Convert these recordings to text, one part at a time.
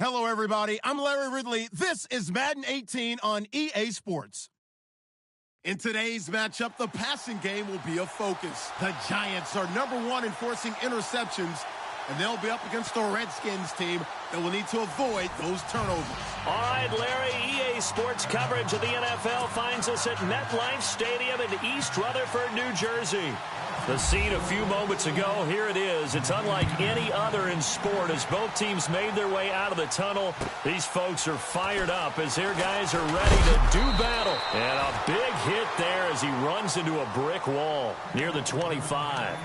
Hello, everybody. I'm Larry Ridley. This is Madden 18 on EA Sports. In today's matchup, the passing game will be a focus. The Giants are #1 in forcing interceptions, and they'll be up against the Redskins team that will need to avoid those turnovers. All right, Larry, EA Sports coverage of the NFL finds us at MetLife Stadium in East Rutherford, New Jersey. The scene a few moments ago, here it is. It's unlike any other in sport as both teams made their way out of the tunnel. These folks are fired up as their guys are ready to do battle. And a big hit there as he runs into a brick wall near the 25.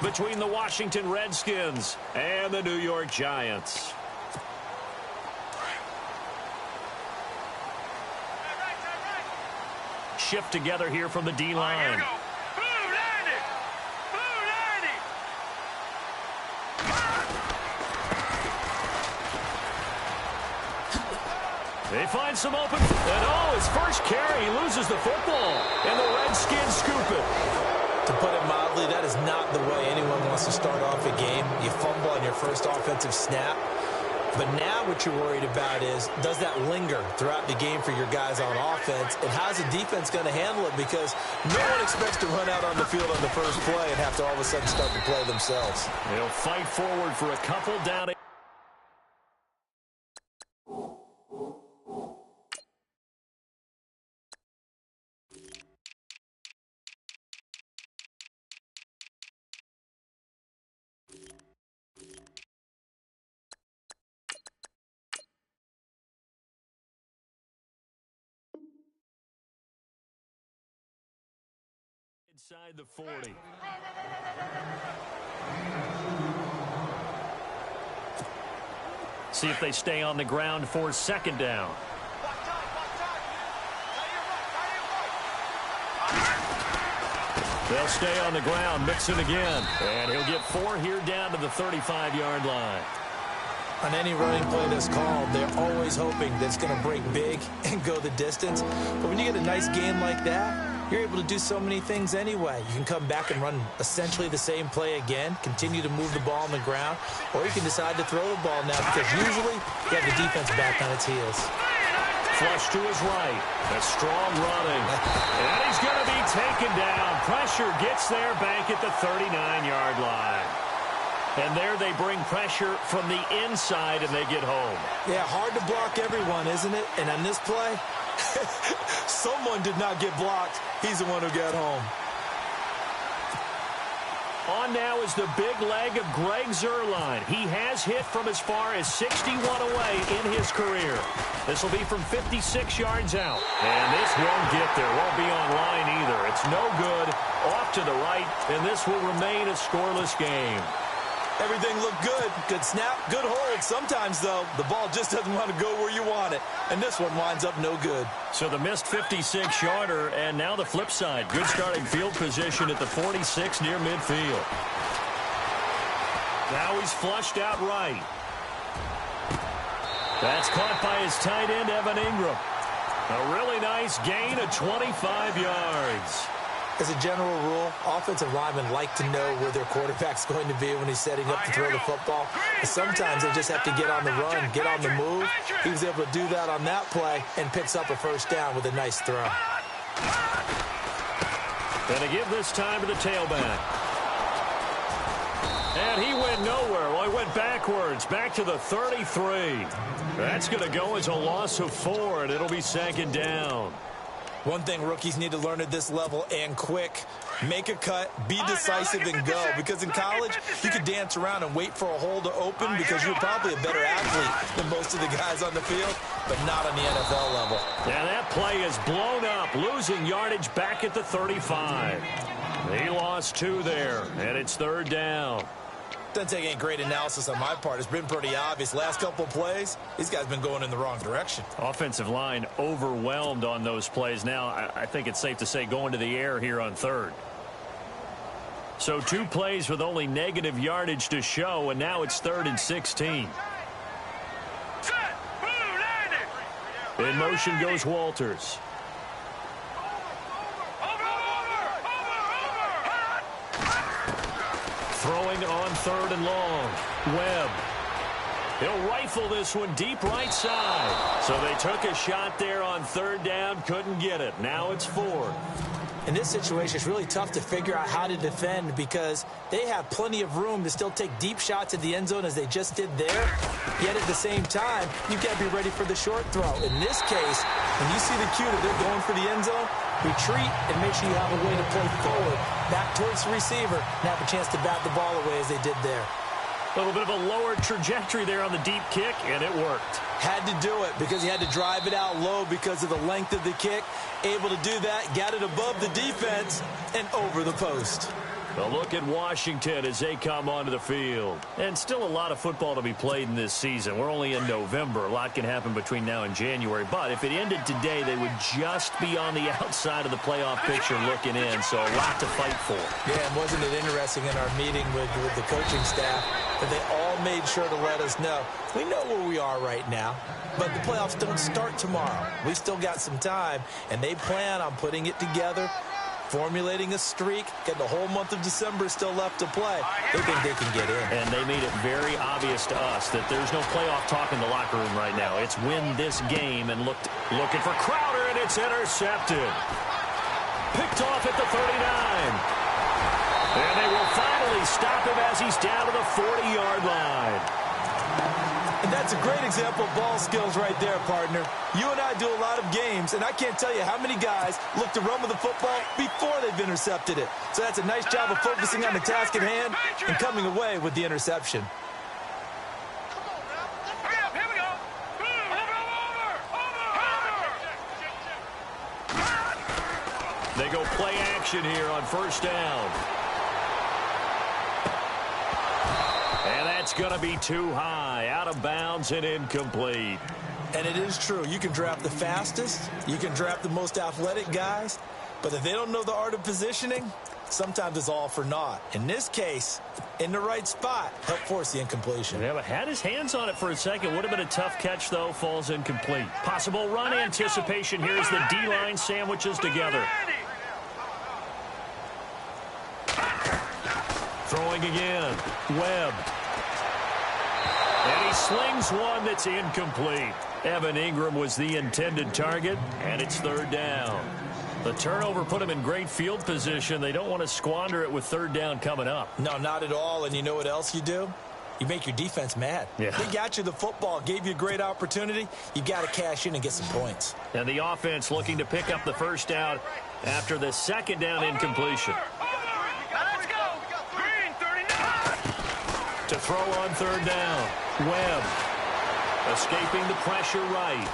Between the Washington Redskins and the New York Giants. Shift together here from the D-line. They find some open, and his first carry, he loses the football, and the Redskins scoop it. To put it mildly, that is not the way anyone wants to start off a game. You fumble on your first offensive snap. But now what you're worried about is, does that linger throughout the game for your guys on offense? And how's the defense going to handle it? Because no one expects to run out on the field on the first play and have to all of a sudden start to play themselves. They'll fight forward for a couple down. Inside the 40. See if they stay on the ground for second down. They'll stay on the ground, mix it again. And he'll get 4 here down to the 35-yard line. On any running play that's called, they're always hoping that it's going to break big and go the distance. But when you get a nice game like that, you're able to do so many things anyway. You can come back and run essentially the same play again, continue to move the ball on the ground, or you can decide to throw the ball now because usually you have the defense back on its heels. Flush to his right. A strong running. And he's going to be taken down. Pressure gets there back at the 39-yard line. And there they bring pressure from the inside and they get home. Yeah, hard to block everyone, isn't it? And on this play, someone did not get blocked. He's the one who got home. On now is the big leg of Greg Zuerlein. He has hit from as far as 61 away in his career. This will be from 56 yards out. And this won't get there. Won't be on line either. It's no good. Off to the right. And this will remain a scoreless game. Everything looked good. Good snap, good hold. Sometimes, though, the ball just doesn't want to go where you want it. And this one winds up no good. So the missed 56-yarder, and now the flip side. Good starting field position at the 46 near midfield. Now he's flushed out right. That's caught by his tight end, Evan Ingram. A really nice gain of 25 yards. As a general rule, offensive linemen like to know where their quarterback's going to be when he's setting up to throw the football. And sometimes they just have to get on the run, get on the move. He was able to do that on that play and picks up a first down with a nice throw. Going to give this time to the tailback. And he went nowhere. Well, he went backwards, back to the 33. That's going to go as a loss of 4, and it'll be second down. One thing rookies need to learn at this level and quick, make a cut, be decisive, and go. Because in college, you could dance around and wait for a hole to open because you're probably a better athlete than most of the guys on the field, but not on the NFL level. Yeah, that play is blown up, losing yardage back at the 35. He lost 2 there, and it's third down. Doesn't take any great analysis on my part. It's been pretty obvious. Last couple of plays, these guys have been going in the wrong direction. Offensive line overwhelmed on those plays. Now, I think it's safe to say going to the air here on third. So 2 plays with only negative yardage to show, and now it's 3rd and 16. In motion goes Walters. Throwing on 3rd and long. Webb. He'll rifle this one deep right side. So they took a shot there on third down, couldn't get it. Now it's 4. In this situation, it's really tough to figure out how to defend because they have plenty of room to still take deep shots at the end zone as they just did there. Yet at the same time, you've got to be ready for the short throw. In this case, when you see the cue that they're going for the end zone, retreat and make sure you have a way to play forward, back towards the receiver, and have a chance to bat the ball away as they did there. A little bit of a lower trajectory there on the deep kick, and it worked. Had to do it because he had to drive it out low because of the length of the kick. Able to do that, got it above the defense, and over the post. A look at Washington as they come onto the field. And still a lot of football to be played in this season. We're only in November. A lot can happen between now and January. But if it ended today, they would just be on the outside of the playoff picture looking in. So a lot to fight for. Yeah, and wasn't it interesting in our meeting with the coaching staff that they all made sure to let us know. We know where we are right now, but the playoffs don't start tomorrow. We still got some time, and they plan on putting it together, formulating a streak, getting the whole month of December still left to play. They think they can get in. And they made it very obvious to us that there's no playoff talk in the locker room right now. It's win this game, and looking for Crowder, and it's intercepted. Picked off at the 39. And they will finally stop him as he's down to the 40-yard line. And that's a great example of ball skills right there, partner. You and I do a lot of games, and I can't tell you how many guys look to run with the football before they've intercepted it. So that's a nice job of focusing on the task at hand and coming away with the interception. They go play action here on first down. And that's going to be too high, out of bounds and incomplete. And it is true. You can draft the fastest. You can draft the most athletic guys. But if they don't know the art of positioning, sometimes it's all for naught. In this case, in the right spot, help force the incompletion. Yeah, but had his hands on it for a second. Would have been a tough catch, though. Falls incomplete. Possible run anticipation. Here's the D-line sandwiches together. Throwing again. Webb. And he slings one that's incomplete. Evan Ingram was the intended target, and it's third down. The turnover put him in great field position. They don't want to squander it with third down coming up. No, not at all. And you know what else you do? You make your defense mad. Yeah. They got you the football, gave you a great opportunity. You got to cash in and get some points. And the offense looking to pick up the first down after the second down incompletion. To throw on third down. Webb escaping the pressure right.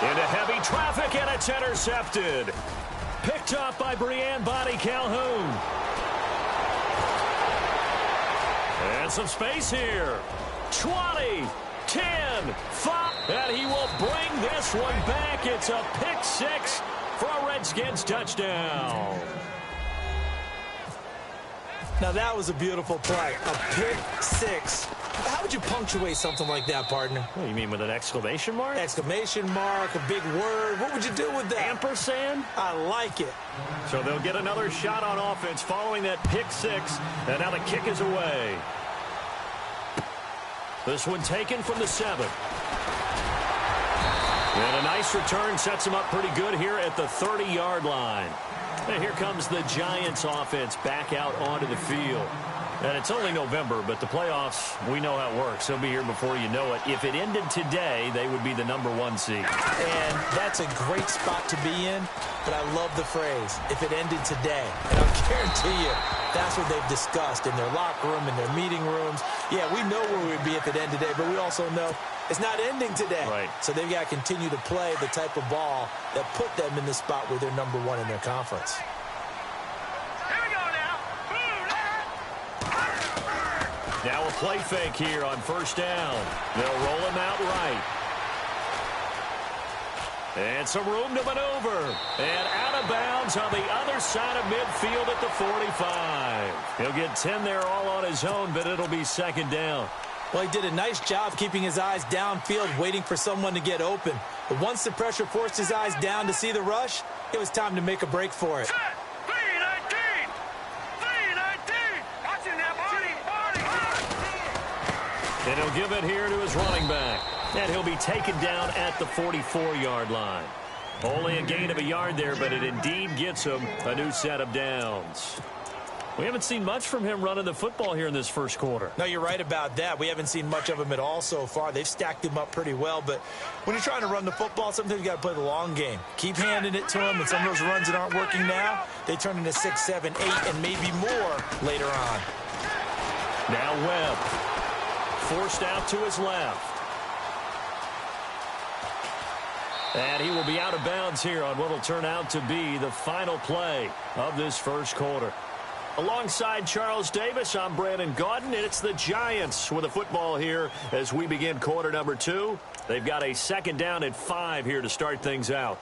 Into heavy traffic, and it's intercepted. Picked up by Brian Body Calhoun. And some space here. 20, 10, 5. And he will bring this one back. It's a pick six for a Redskins touchdown. Now, that was a beautiful play. A pick six. How would you punctuate something like that, partner? What, you mean with an exclamation mark? Exclamation mark, a big word. What would you do with that? Ampersand? I like it. So they'll get another shot on offense following that pick six. And now the kick is away. This one taken from the 7. And a nice return sets him up pretty good here at the 30-yard line. And here comes the Giants offense back out onto the field. And it's only November, but the playoffs, we know how it works. They'll be here before you know it. If it ended today, they would be the #1 seed. And that's a great spot to be in, but I love the phrase, if it ended today. And I'll guarantee you, that's what they've discussed in their locker room, in their meeting rooms. Yeah, we know where we'd be if it ended today, but we also know it's not ending today. Right. So they've got to continue to play the type of ball that put them in the spot where they're #1 in their conference. Now a play fake here on first down. They'll roll him out right. And some room to maneuver. And out of bounds on the other side of midfield at the 45. He'll get 10 there all on his own, but it'll be second down. Well, he did a nice job keeping his eyes downfield, waiting for someone to get open. But once the pressure forced his eyes down to see the rush, it was time to make a break for it. And he'll give it here to his running back. And he'll be taken down at the 44-yard line. Only a gain of a yard there, but it indeed gets him a new set of downs. We haven't seen much from him running the football here in this first quarter. No, you're right about that. We haven't seen much of him at all so far. They've stacked him up pretty well, but when you're trying to run the football, sometimes you got to play the long game. Keep handing it to him, and some of those runs that aren't working now, they turn into 6, 7, 8, and maybe more later on. Now Webb, forced out to his left. And he will be out of bounds here on what will turn out to be the final play of this first quarter. Alongside Charles Davis, I'm Brandon Gaudin, and it's the Giants with the football here as we begin quarter number 2. They've got a second down and 5 here to start things out.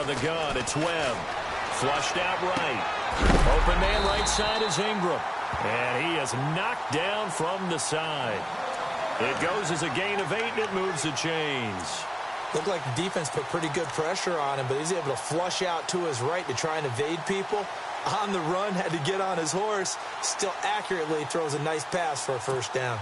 The gun, it's Webb. Flushed out right. Open man right side is Ingram. And he is knocked down from the side. It goes as a gain of 8, and it moves the chains. Looked like the defense put pretty good pressure on him, but he's able to flush out to his right to try and evade people. On the run, had to get on his horse. Still accurately throws a nice pass for a first down.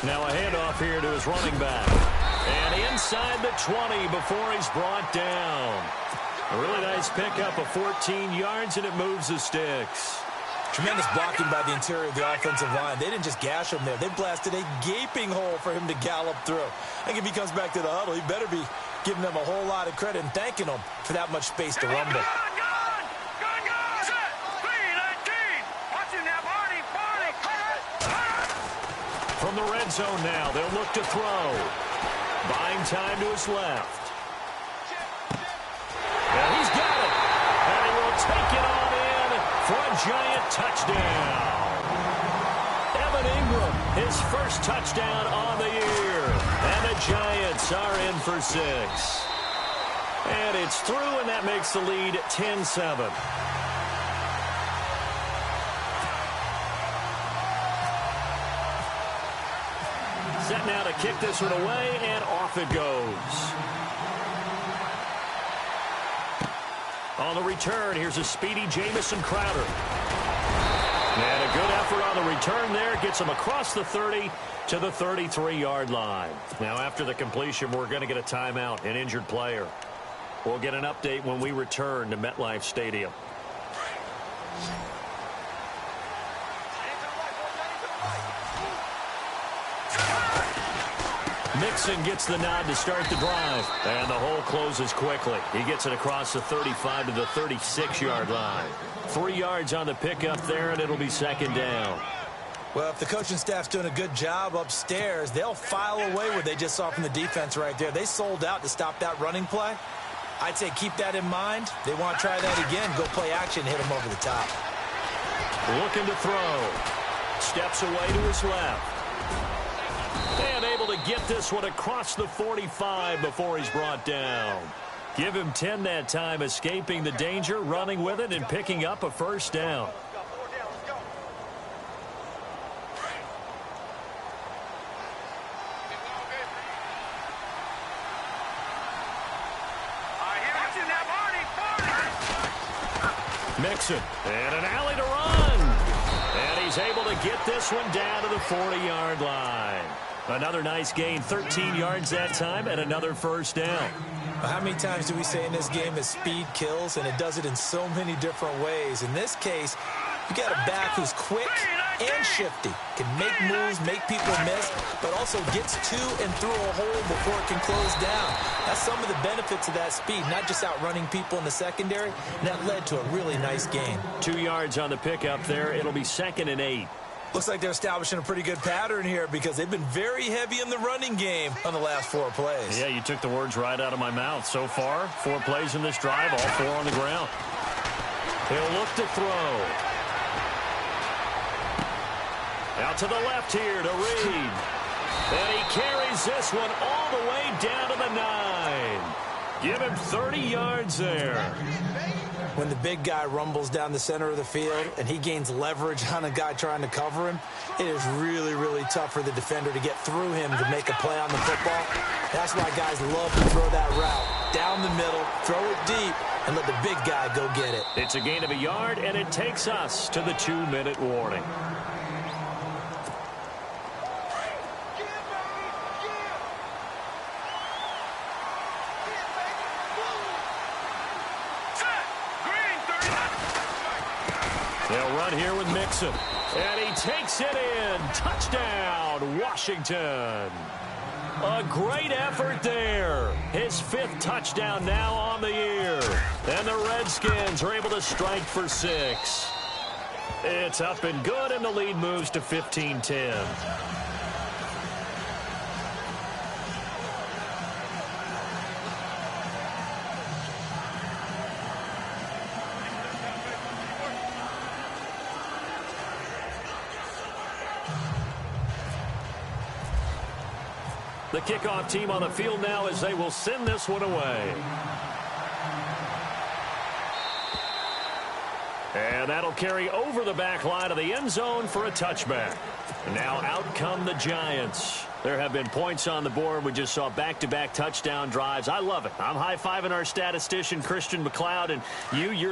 Now a handoff here to his running back. And inside the 20 before he's brought down. A really nice pickup of 14 yards, and it moves the sticks. Tremendous blocking by the interior of the offensive line. They didn't just gash him there. They blasted a gaping hole for him to gallop through. I think if he comes back to the huddle, he better be giving them a whole lot of credit and thanking them for that much space to rumble. From the red zone now, they'll look to throw. Buying time to his left. And he's got it. And he will take it on in for a giant touchdown. Evan Ingram, his first touchdown on the year. And the Giants are in for 6. And it's through, and that makes the lead 10-7. Set now to kick this one away, and off it goes. On the return, here's a speedy Jamison Crowder. And a good effort on the return there. Gets him across the 30 to the 33-yard line. Now, after the completion, we're going to get a timeout, an injured player. We'll get an update when we return to MetLife Stadium. Mixon gets the nod to start the drive. And the hole closes quickly. He gets it across the 35 to the 36-yard line. 3 yards on the pickup there, and it'll be second down. Well, if the coaching staff's doing a good job upstairs, they'll file away what they just saw from the defense right there. They sold out to stop that running play. I'd say keep that in mind. They want to try that again. Go play action, hit them over the top. Looking to throw. Steps away to his left. And able to get this one across the 45 before he's brought down. Give him 10 that time, escaping the danger, running with it, and picking up a first down. Mixon, and an alley to run. And he's able to get this one down to the 40-yard line. Another nice gain, 13 yards that time, and another first down. How many times do we say in this game that speed kills, and it does it in so many different ways? In this case, you got a back who's quick and shifty, can make moves, make people miss, but also gets to and through a hole before it can close down. That's some of the benefits of that speed, not just outrunning people in the secondary, and that led to a really nice gain. 2 yards on the pickup there. It'll be 2nd and 8. Looks like they're establishing a pretty good pattern here because they've been very heavy in the running game on the last 4 plays. Yeah, you took the words right out of my mouth. So far, 4 plays in this drive, all 4 on the ground. He'll look to throw. Out to the left here to Reed. And he carries this one all the way down to the 9. Give him 30 yards there. When the big guy rumbles down the center of the field and he gains leverage on a guy trying to cover him, it is really, really tough for the defender to get through him to make a play on the football. That's why guys love to throw that route down the middle, throw it deep, and let the big guy go get it. It's a gain of a yard, and it takes us to the 2-minute warning. They'll run here with Mixon. And he takes it in. Touchdown, Washington. A great effort there. His 5th touchdown now on the year. And the Redskins are able to strike for 6. It's up and good, and the lead moves to 15-10. The kickoff team on the field now as they will send this one away. And that'll carry over the back line of the end zone for a touchback. Now out come the Giants. There have been points on the board. We just saw back-to-back touchdown drives. I love it. I'm high-fiving our statistician, Christian McLeod, and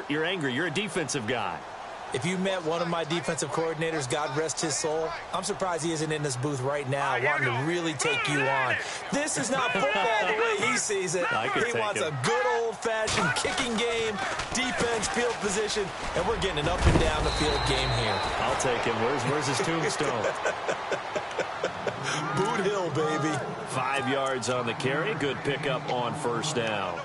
you're angry. You're a defensive guy. If you met one of my defensive coordinators, God rest his soul, I'm surprised he isn't in this booth right now wanting to really take you on. This is not football the way he sees it. He wants a good old-fashioned kicking game, defense, field position, and we're getting an up-and-down-the-field game here. I'll take him. Where's his tombstone? Boot Hill, baby. 5 yards on the carry. Good pickup on first down.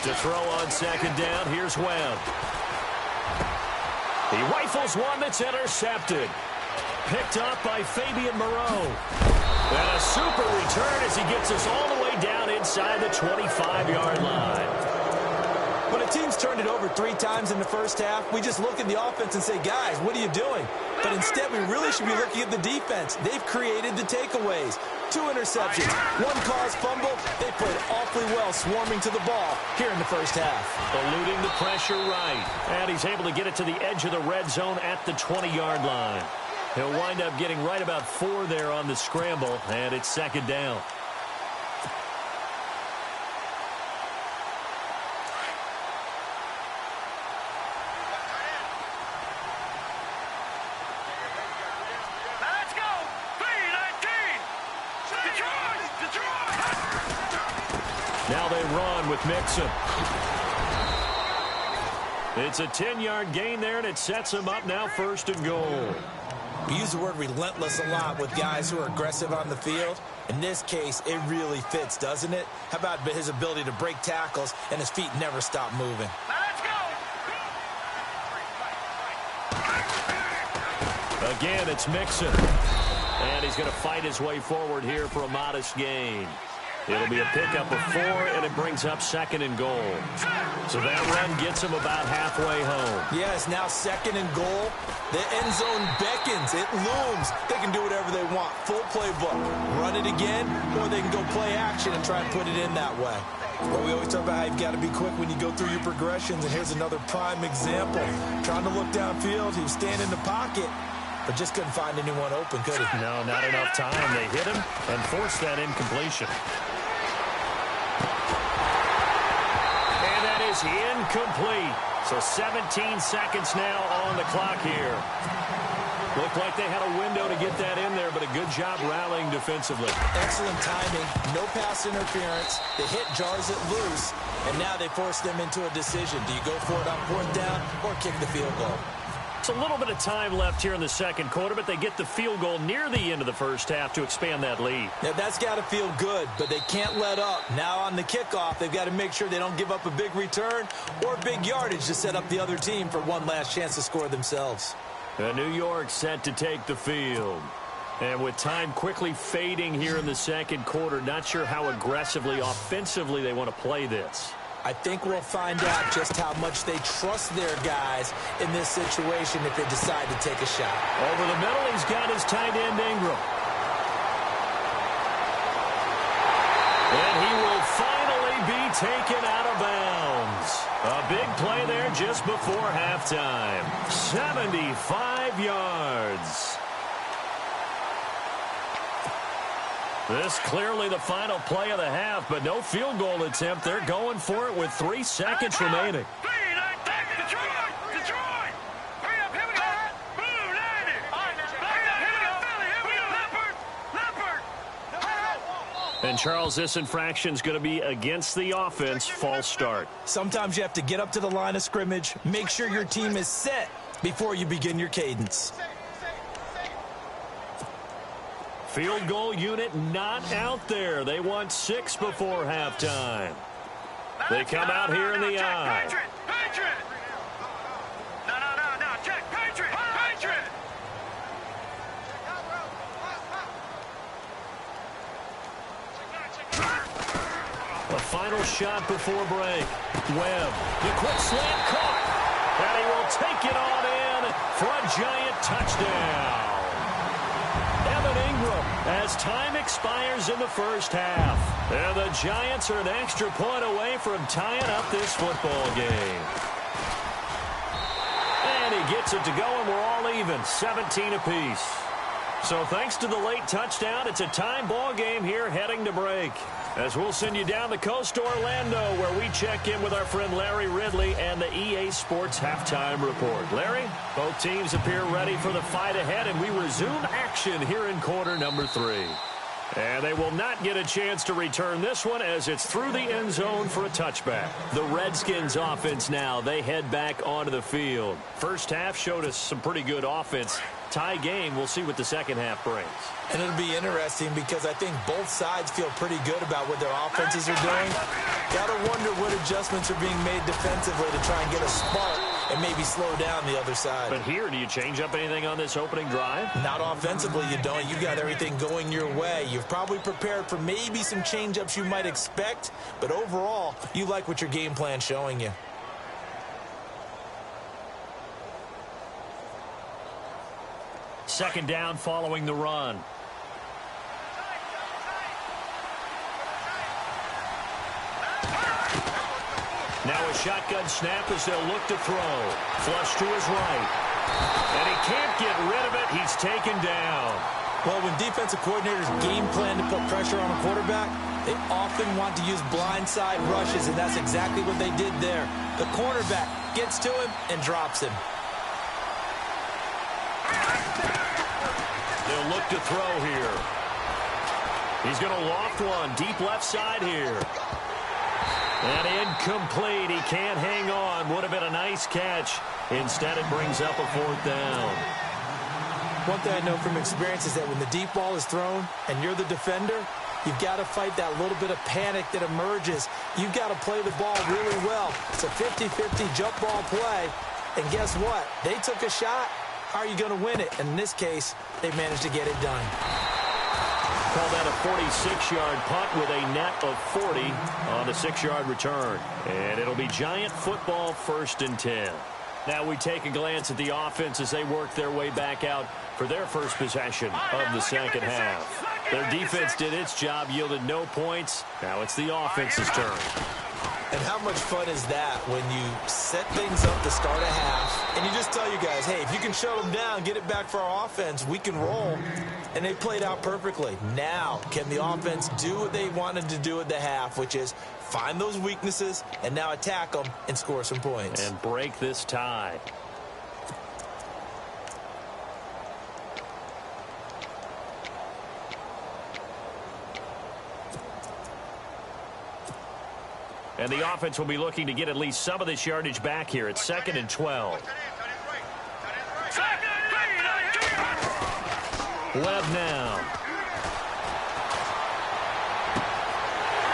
To throw on second down, here's Webb. He rifles one that's intercepted. Picked up by Fabian Moreau. And a super return as he gets us all the way down inside the 25-yard line. When a team's turned it over 3 times in the first half, we just look at the offense and say, guys, what are you doing? But instead, we really should be looking at the defense. They've created the takeaways. 2 interceptions, 1 caused fumble. They played awfully well swarming to the ball here in the first half. Eluding the pressure right. And he's able to get it to the edge of the red zone at the 20-yard line. He'll wind up getting right about 4 there on the scramble, and it's second down. Now they run with Mixon. It's a 10-yard gain there, and it sets him up now 1st and goal. We use the word relentless a lot with guys who are aggressive on the field. In this case, it really fits, doesn't it? How about his ability to break tackles and his feet never stop moving? Let's go! Again, it's Mixon. And he's going to fight his way forward here for a modest gain. It'll be a pickup of 4, and it brings up 2nd and goal. So that run gets him about halfway home. Yes, now 2nd and goal. The end zone beckons. It looms. They can do whatever they want. Full playbook. Run it again, or they can go play action and try and put it in that way. Well, we always talk about how you've got to be quick when you go through your progressions, and here's another prime example. Trying to look downfield, he was standing in the pocket, but just couldn't find anyone open, could he? No, not enough time. They hit him and forced that incompletion. And that is incomplete. So 17 seconds now on the clock here. Looked like they had a window to get that in there, but a good job rallying defensively. Excellent timing. No pass interference. The hit jars it loose, and now they force them into a decision. Do you go for it on 4th down or kick the field goal? It's a little bit of time left here in the second quarter, but they get the field goal near the end of the first half to expand that lead. Now, that's got to feel good, but they can't let up. Now on the kickoff, they've got to make sure they don't give up a big return or big yardage to set up the other team for one last chance to score themselves. New York set to take the field. And with time quickly fading here in the second quarter, not sure how aggressively, offensively they want to play this. I think we'll find out just how much they trust their guys in this situation if they decide to take a shot. Over the middle, he's got his tight end Ingram. And he will finally be taken out of bounds. A big play there just before halftime. 75 yards. This clearly the final play of the half, but no field goal attempt. They're going for it with 3 seconds remaining. And Charles, this infraction is going to be against the offense. False start. Sometimes you have to get up to the line of scrimmage, make sure your team is set before you begin your cadence. Field goal unit not out there. They want 6 before halftime. They come out here in the eye. A final shot before break. Webb, the quick slant caught. And he will take it on in for a giant touchdown. Ingram as time expires in the first half. And the Giants are an extra point away from tying up this football game. And he gets it to go, and we're all even, 17 apiece. So thanks to the late touchdown, it's a time ball game here heading to break. As we'll send you down the coast to Orlando, where we check in with our friend Larry Ridley and the EA Sports Halftime Report. Larry, both teams appear ready for the fight ahead, and we resume action here in quarter number 3. And they will not get a chance to return this one as it's through the end zone for a touchback. The Redskins offense now, they head back onto the field. First half showed us some pretty good offense. Tie game, we'll see what the second half brings. And it'll be interesting because I think both sides feel pretty good about what their offenses are doing. Gotta wonder what adjustments are being made defensively to try and get a spark and maybe slow down the other side. But here, do you change up anything on this opening drive? Not offensively, you don't. You got everything going your way. You've probably prepared for maybe some change-ups you might expect, but overall, you like what your game plan's showing you. Second down following the run. Now a shotgun snap as they'll look to throw. Flush to his right. And he can't get rid of it. He's taken down. Well, when defensive coordinators game plan to put pressure on a quarterback, they often want to use blindside rushes, and that's exactly what they did there. The cornerback gets to him and drops him. They'll look to throw here. He's going to loft one deep left side here. And incomplete. He can't hang on. Would have been a nice catch. Instead, it brings up a 4th down. One thing I know from experience is that when the deep ball is thrown and you're the defender, you've got to fight that little bit of panic that emerges. You've got to play the ball really well. It's a 50-50 jump ball play. And guess what? They took a shot. How are you going to win it? And in this case, they managed to get it done. Call that a 46-yard punt with a net of 40 on the 6-yard return. And it'll be Giant football 1st and 10. Now we take a glance at the offense as they work their way back out for their first possession of the second half. Their defense did its job, yielded no points. Now it's the offense's turn. And how much fun is that when you set things up to start a half and you just tell you guys, hey, if you can shut them down, get it back for our offense, we can roll. And they played out perfectly. Now, can the offense do what they wanted to do at the half, which is find those weaknesses and now attack them and score some points. And break this tie. And the offense will be looking to get at least some of this yardage back here. It's 2nd and 12. Webb now.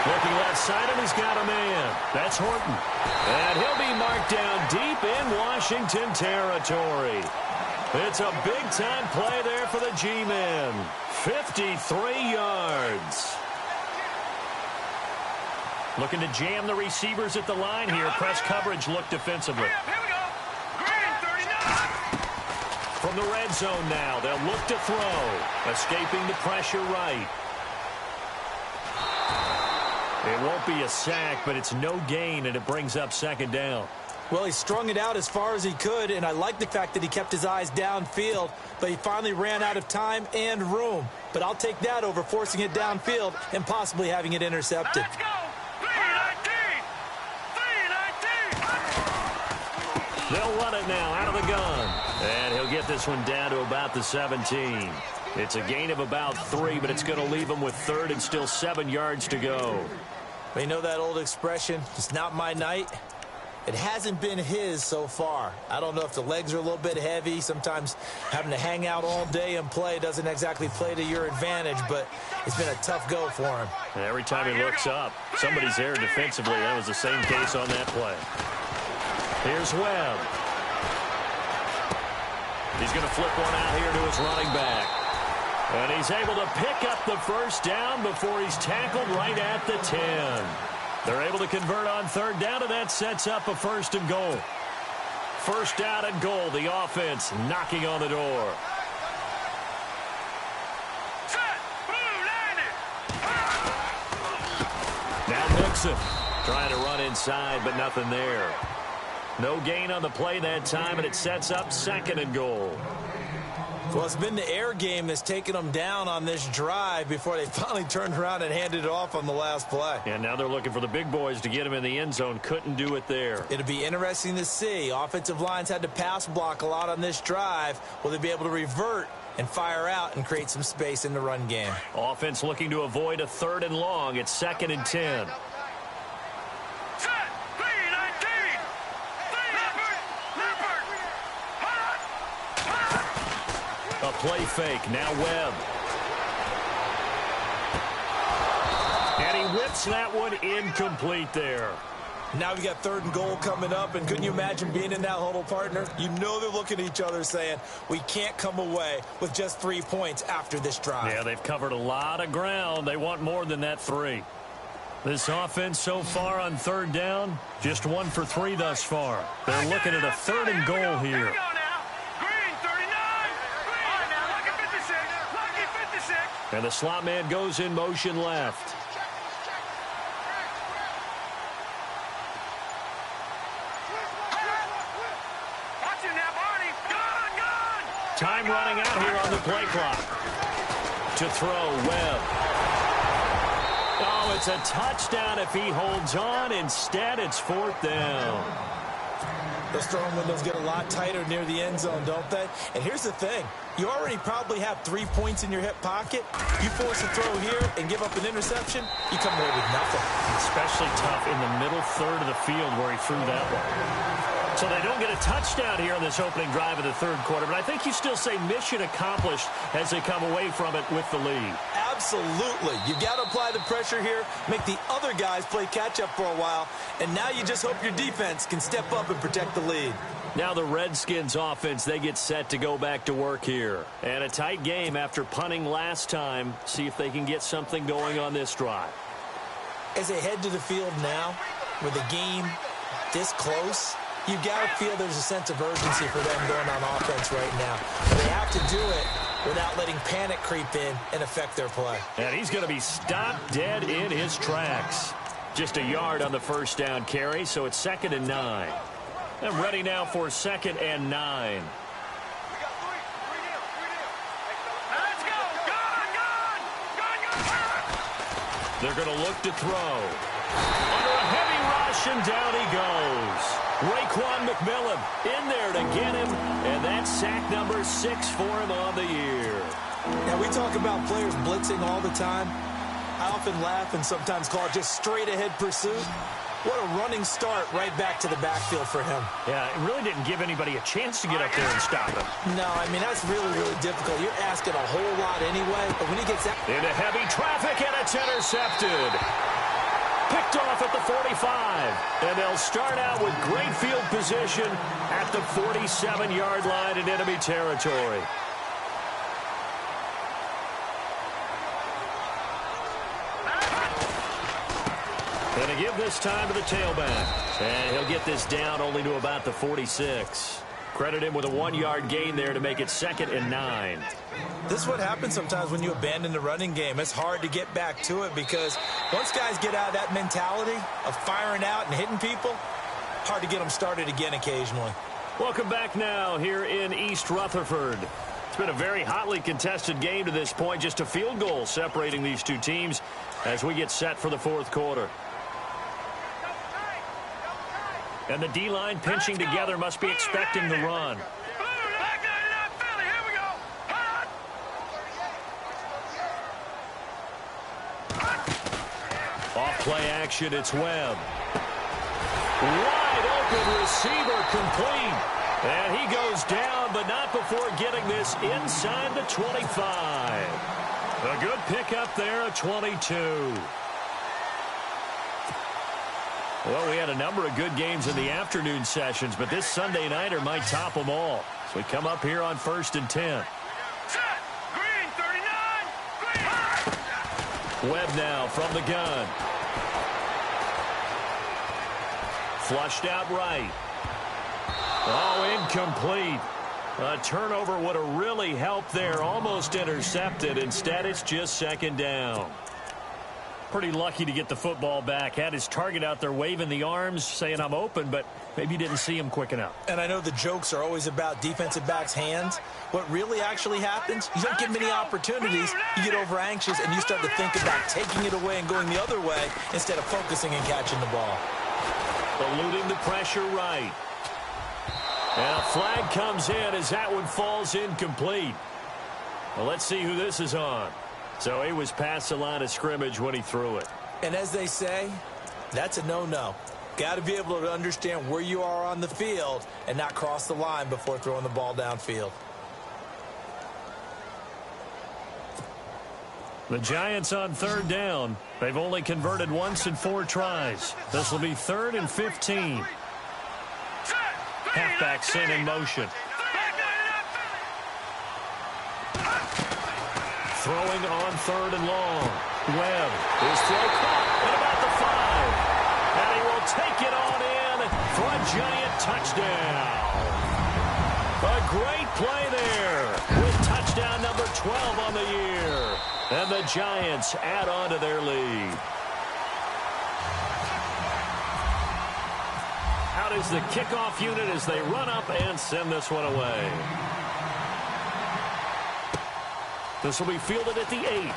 Looking left side, and he's got a man. That's Horton. And he'll be marked down deep in Washington territory. It's a big-time play there for the G-men. 53 yards. Looking to jam the receivers at the line here. Press coverage look defensively. Here we go. Green, 39. From the red zone now, they'll look to throw. Escaping the pressure right. It won't be a sack, but it's no gain, and it brings up second down. Well, he strung it out as far as he could, and I like the fact that he kept his eyes downfield, but he finally ran out of time and room. But I'll take that over forcing it downfield and possibly having it intercepted. Let's go. 319. 319. They'll run it now out of the gun. And he'll get this one down to about the 17. It's a gain of about 3, but it's going to leave him with third and still 7 yards to go. Well, you know that old expression, it's not my night? It hasn't been his so far. I don't know if the legs are a little bit heavy. Sometimes having to hang out all day and play doesn't exactly play to your advantage, but it's been a tough go for him. And every time he looks up, somebody's there defensively. That was the same case on that play. Here's Webb. He's going to flip one out here to his running back. And he's able to pick up the first down before he's tackled right at the 10. They're able to convert on third down, and that sets up a first and goal. First down and goal, the offense knocking on the door. Set. Blue, landed. Now Mixon trying to run inside, but nothing there. No gain on the play that time, and it sets up second and goal. Well, it's been the air game that's taken them down on this drive before they finally turned around and handed it off on the last play. And now they're looking for the big boys to get him in the end zone. Couldn't do it there. It'll be interesting to see. Offensive lines had to pass block a lot on this drive. Will they be able to revert and fire out and create some space in the run game? Offense looking to avoid a third and long. It's 2nd and 10. Set. 319. 3 A play fake. Now Webb. And he whips that one incomplete there. Now we got 3rd and goal coming up, and couldn't you imagine being in that huddle, partner? You know they're looking at each other saying, we can't come away with just 3 points after this drive. Yeah, they've covered a lot of ground. They want more than that 3. This offense so far on third down, just 1 for 3 thus far. They're looking at a 3rd and goal here. And the slot man goes in motion left. Time running out here on the play clock. To throw, Webb. Oh, it's a touchdown if he holds on. Instead, it's 4th down. Those throwing windows get a lot tighter near the end zone, don't they? And here's the thing. You already probably have 3 points in your hip pocket. You force a throw here and give up an interception, you come away with nothing. Especially tough in the middle third of the field where he threw that one. So they don't get a touchdown here on this opening drive of the third quarter, but I think you still say mission accomplished as they come away from it with the lead. Absolutely. You've got to apply the pressure here, make the other guys play catch-up for a while, and now you just hope your defense can step up and protect the lead. Now the Redskins offense, they get set to go back to work here. And a tight game after punting last time. See if they can get something going on this drive. As they head to the field now, with the game this close, you've got to feel there's a sense of urgency for them going on offense right now. But they have to do it without letting panic creep in and affect their play. And he's going to be stopped dead in his tracks. Just a yard on the first down carry, so it's 2nd and 9. I'm ready now for 2nd and 9. Let's go. They're going to look to throw. Under a heavy rush, and down he goes. Raekwon McMillan in there to get him, and that's sack number 6 for him on the year. Now, we talk about players blitzing all the time. I often laugh and sometimes call it just straight-ahead pursuit. What a running start right back to the backfield for him. Yeah, it really didn't give anybody a chance to get up there and stop him. No, I mean, that's really, really difficult. You're asking a whole lot anyway, but when he gets that... Into heavy traffic, and it's intercepted. Picked off at the 45. And they'll start out with great field position at the 47-yard line in enemy territory. Going to give this time to the tailback. And he'll get this down only to about the 46. Credit him with a 1-yard gain there to make it 2nd and 9. This is what happens sometimes when you abandon the running game. It's hard to get back to it because once guys get out of that mentality of firing out and hitting people, hard to get them started again occasionally. Welcome back now here in East Rutherford. It's been a very hotly contested game to this point. Just a field goal separating these two teams as we get set for the 4th quarter. And the D-line pinching together must be expecting the run. Off play action, it's Webb. Wide open receiver complete. And he goes down, but not before getting this inside the 25. A good pickup there, a 22. Well, we had a number of good games in the afternoon sessions, but this Sunday nighter might top them all. So we come up here on 1st and 10. Green 39. Webb now from the gun. Flushed out right. Oh, incomplete. A turnover would have really helped there. Almost intercepted. Instead, it's just 2nd down. Pretty lucky to get the football back. Had his target out there waving the arms, saying I'm open, but maybe didn't see him quick enough. And I know the jokes are always about defensive backs' hands. What really actually happens, you don't get many opportunities. You get over anxious, and you start to think about taking it away and going the other way instead of focusing and catching the ball. Eluding the pressure right. And a flag comes in as that one falls incomplete. Well, let's see who this is on. So he was past the line of scrimmage when he threw it. And as they say, that's a no-no. Got to be able to understand where you are on the field and not cross the line before throwing the ball downfield. The Giants on 3rd down. They've only converted once in 4 tries. This will be 3rd and 15. Halfback sent in motion. Throwing on 3rd and long. Webb. His throw caught at about the 5. And he will take it on in for a Giant touchdown. A great play there with touchdown number 12 on the year. And the Giants add on to their lead. Out is the kickoff unit as they run up and send this one away. This will be fielded at the 8.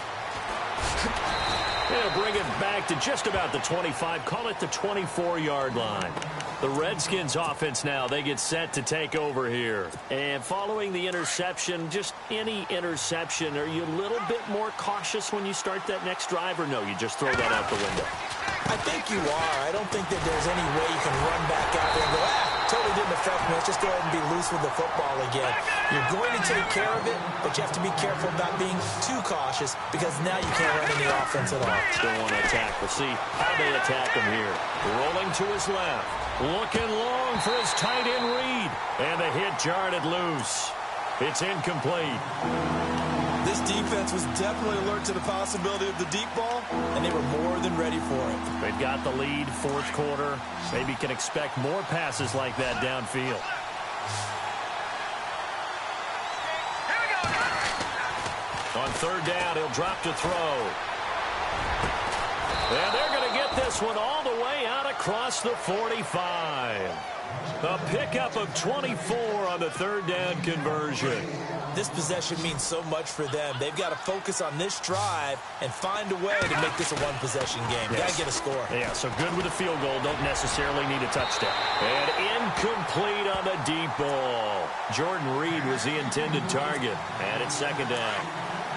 They'll bring it back to just about the 25. Call it the 24-yard line. The Redskins offense now, they get set to take over here. And following the interception, just any interception, are you a little bit more cautious when you start that next drive, or no, you just throw that out the window? I think you are. I don't think that there's any way you can run back out there and go, totally didn't affect me. Let's just go ahead and be loose with the football again. You're going to take care of it, but you have to be careful about being too cautious because now you can't run any offense at all. Still want to attack. We'll see how they attack him here. Rolling to his left. Looking long for his tight end read. And the hit jarred it loose. It's incomplete. This defense was definitely alert to the possibility of the deep ball, and they were more than ready for it. They've got the lead, 4th quarter. Maybe can expect more passes like that downfield. On 3rd down, he'll drop to throw. And they're going to get this one all the way out across the 45. A pickup of 24 on the 3rd down conversion. This possession means so much for them. They've got to focus on this drive and find a way to make this a one-possession game. Yes. Got to get a score. Yeah, so good with a field goal. Don't necessarily need a touchdown. And incomplete on the deep ball. Jordan Reed was the intended target. And it's 2nd down.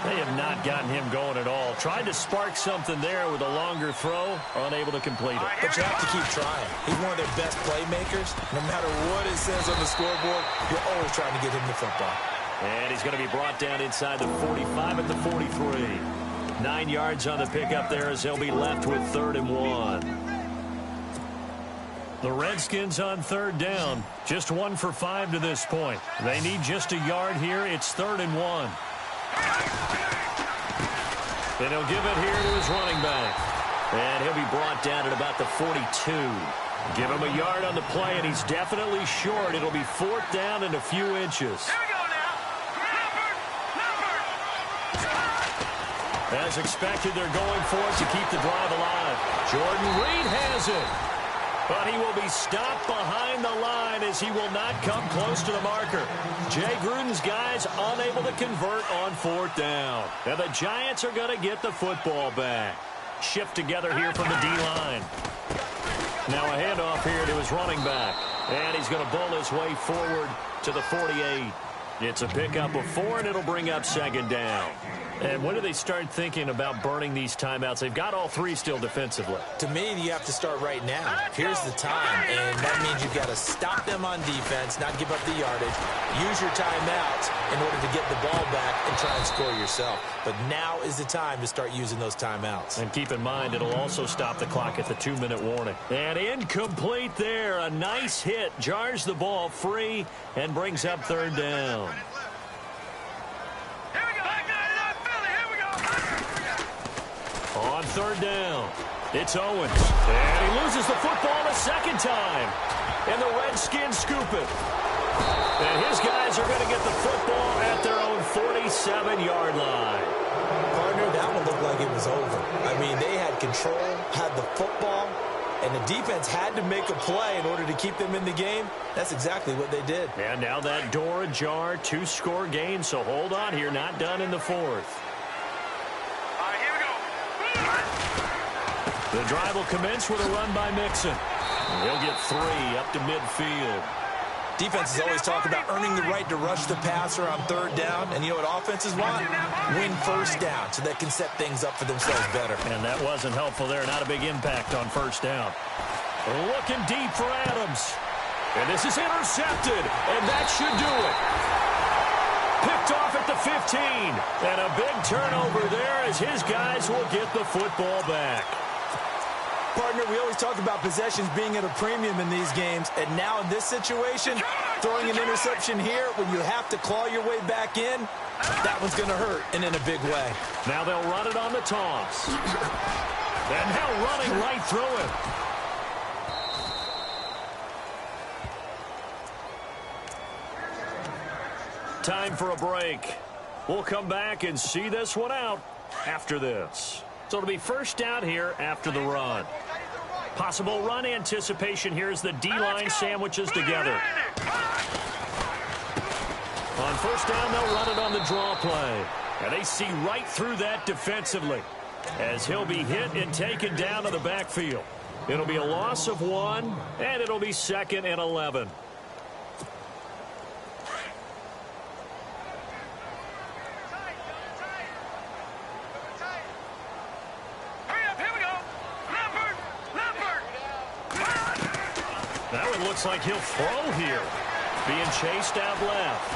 They have not gotten him going at all. Tried to spark something there with a longer throw. Unable to complete it. But you have to keep trying. He's one of their best playmakers. No matter what it says on the scoreboard, you're always trying to get him the football. And he's going to be brought down inside the 45 at the 43. 9 yards on the pickup there as they'll be left with 3rd and 1. The Redskins on 3rd down. Just 1 for 5 to this point. They need just a yard here. It's 3rd and 1. Then he'll give it here to his running back. And he'll be brought down at about the 42. Give him a yard on the play, and he's definitely short. It'll be 4th down and a few inches. Here we go now. As expected, they're going for it to keep the drive alive. Jordan Reed has it. But he will be stopped behind the line as he will not come close to the marker. Jay Gruden's guys unable to convert on 4th down. And the Giants are going to get the football back. Shift together here from the D-line. Now a handoff here to his running back. And he's going to bowl his way forward to the 48. It's a pickup of 4, and it'll bring up 2nd down. And when do they start thinking about burning these timeouts? They've got all 3 still defensively. To me, you have to start right now. Here's the time, and that means you've got to stop them on defense, not give up the yardage, use your timeouts in order to get the ball back and try and score yourself. But now is the time to start using those timeouts. And keep in mind, it'll also stop the clock at the 2-minute warning. And incomplete there. A nice hit. Jars the ball free and brings up 3rd down. On 3rd down, it's Owens. And he loses the football a second time. And the Redskins scoop it. And his guys are going to get the football at their own 47-yard line. Partner, that one looked like it was over. I mean, they had control, had the football, and the defense had to make a play in order to keep them in the game. That's exactly what they did. And now that door ajar, 2-score game, so hold on here, not done in the 4th. The drive will commence with a run by Mixon. He'll get 3 up to midfield. Defenses always talk about earning the right to rush the passer on 3rd down. And you know what offenses want? Win 1st down so they can set things up for themselves better. And that wasn't helpful there. Not a big impact on 1st down. Looking deep for Adams. And this is intercepted. And that should do it. Picked off at the 15. And a big turnover there as his guys will get the football back. Partner, we always talk about possessions being at a premium in these games, and now in this situation, throwing an interception here when you have to claw your way back in, that one's going to hurt, and in a big way. Now they'll run it on the toss. And now running right through it. Time for a break. We'll come back and see this one out after this. So it'll be 1st down here after the run. Possible run anticipation here as the D-line sandwiches together. On 1st down, they'll run it on the draw play. And they see right through that defensively as he'll be hit and taken down to the backfield. It'll be a loss of 1, and it'll be 2nd and 11. That one looks like he'll throw here. Being chased out left.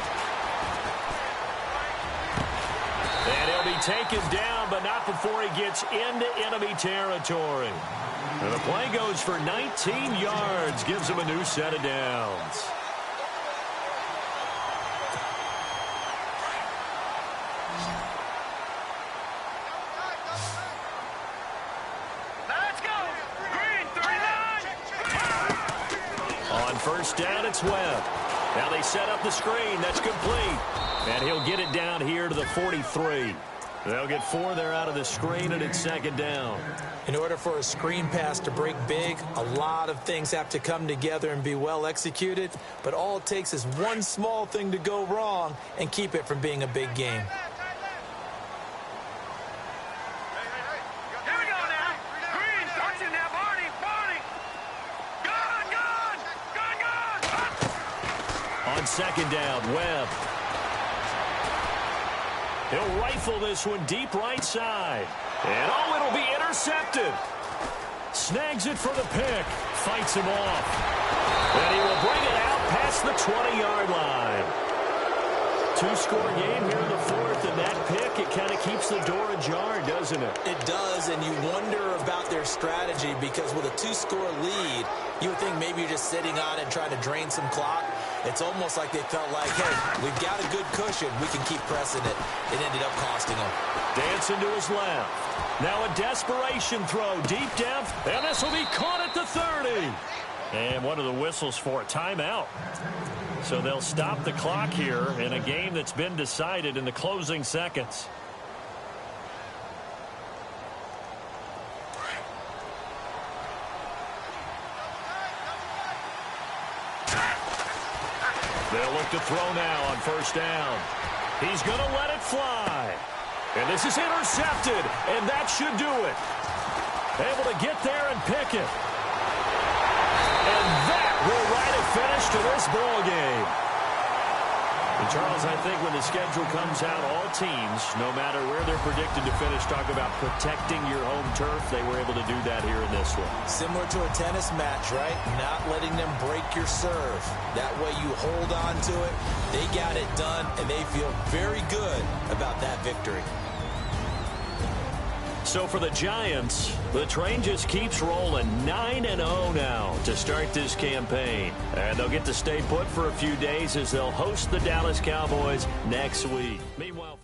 And he'll be taken down, but not before he gets into enemy territory. And the play goes for 19 yards. Gives him a new set of downs. On 1st down, it's Webb. Now they set up the screen. That's complete. And he'll get it down here to the 43. They'll get 4 there out of the screen, and it's 2nd down. In order for a screen pass to break big, a lot of things have to come together and be well executed. But all it takes is one small thing to go wrong and keep it from being a big game. On 2nd down, Webb. He'll rifle this one deep right side. And oh, it'll be intercepted. Snags it for the pick. Fights him off. And he will bring it out past the 20-yard line. 2-score game here in the 4th, and that pick, it kind of keeps the door ajar, doesn't doesn't it? It does, and you wonder about their strategy because with a 2-score lead, you would think maybe you're just sitting on it and trying to drain some clock. It's almost like they felt like, hey, we've got a good cushion. We can keep pressing it. It ended up costing them. Dancing to his left. Now a desperation throw deep depth, and this will be caught at the 30. And one of the whistles for a timeout. So they'll stop the clock here in a game that's been decided in the closing seconds. They'll look to throw now on first down. He's going to let it fly. And this is intercepted, and that should do it. Able to get there and pick it. And that will write a finish to this ball game. And Charles, I think when the schedule comes out, all teams, no matter where they're predicted to finish, talk about protecting your home turf. They were able to do that here in this one. Similar to a tennis match, right? Not letting them break your serve. That way you hold on to it. They got it done, and they feel very good about that victory. So for the Giants, the train just keeps rolling 9-0 now to start this campaign. And they'll get to stay put for a few days as they'll host the Dallas Cowboys next week. Meanwhile,